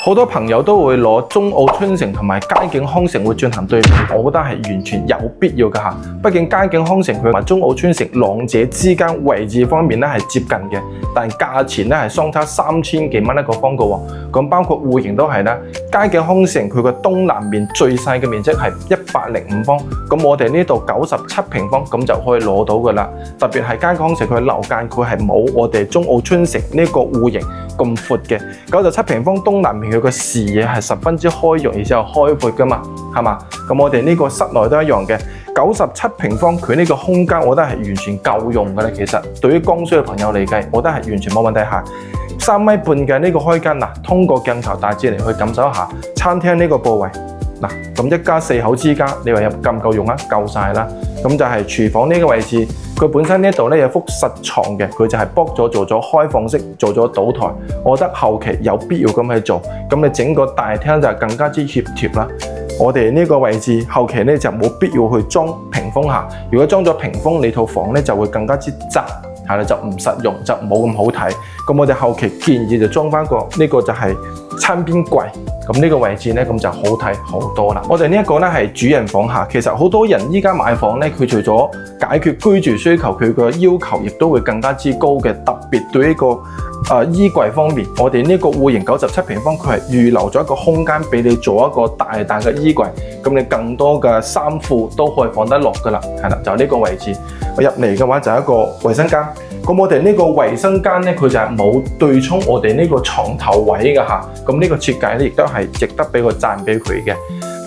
好多朋友都會攞中澳春城同埋佳景康城會進行對比，我覺得係完全有必要㗎嚇。畢竟佳景康城佢同埋中澳春城兩者之間位置方面咧係接近嘅，但價錢咧係相差3000幾蚊一個方嘅喎。咁包括戶型都係啦，佳景康城佢個東南面最細嘅面積係105方，咁我哋呢度97平方咁就可以攞到㗎啦。特別係佳景康城佢樓間佢係冇我哋中澳春城呢個戶型咁闊嘅，97平方東南面佢個視野係十分之開揚，而且又開闊㗎嘛，係嘛？咁我哋呢個室內都一樣嘅，97平方佢呢個空間，我覺得係完全夠用㗎啦。其實對於剛需嘅朋友嚟計，我覺得係完全冇問題嚇。3米半嘅呢個開間嗱，通過鏡頭大致嚟去感受一下餐廳呢個部位嗱，咁一家4口之家，你話有夠唔夠用啊？夠晒啦。咁就係廚房呢個位置，佢本身呢度咧有幅實床嘅，佢就係剝咗做咗開放式，做咗倒台。我覺得後期有必要咁去做，咁你整個大廳就更加之協調啦。我哋呢個位置後期咧就冇必要去裝屏風下，如果裝咗屏風，你套房咧就會更加之窄。係啦，就唔實用，就冇咁好睇。咁我哋後期建議就裝翻個呢個就係餐邊櫃。咁呢個位置咧，咁就好睇好多啦。我哋呢一個咧係主人房下，其實好多人依家買房咧，佢除咗解決居住需求，佢個要求亦都會更加之高嘅。特別對呢個衣櫃方面，我哋呢個戶型97平方，佢係預留咗一個空間俾你做一個大嘅衣櫃，咁你更多嘅衫褲都可以放得落噶啦。係啦，就呢個位置。我入嚟嘅話就係一個衛生間。咁我哋呢個衛生間咧，佢就係冇對沖我哋呢個床頭位嘅嚇。咁呢個設計咧，亦都係值得俾個讚俾佢嘅。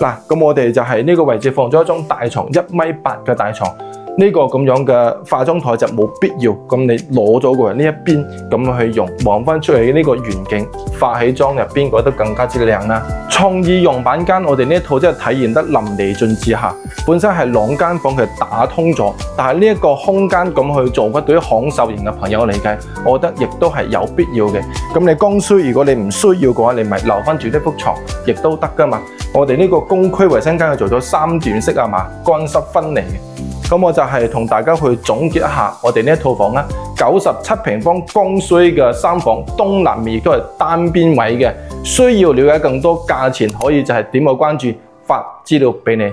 嗱，咁我哋就係呢個位置放咗一張大床，1.8米嘅大床。呢個咁樣嘅化妝台就冇必要，咁你攞咗過嚟呢一邊咁去用，望翻出去呢個遠景，化起妝入邊覺得更加之靚啦。創意用品間，我哋呢一套真係體現得淋漓盡致下。本身係2間房佢打通咗，但係呢一個空間咁去做，對於享受型嘅朋友嚟計，我覺得亦都係有必要嘅。咁你剛需，如果你唔需要嘅話，你咪留翻住呢幅床，亦都得噶嘛。我哋呢個公區衛生間係做咗3段式啊嘛，乾濕分離嘅。咁我就係同大家去總結一下我哋呢一套房啦，97平方剛需嘅3房，東南面亦都係單邊位嘅。需要了解更多價錢，可以就係點個關注，發資料俾你。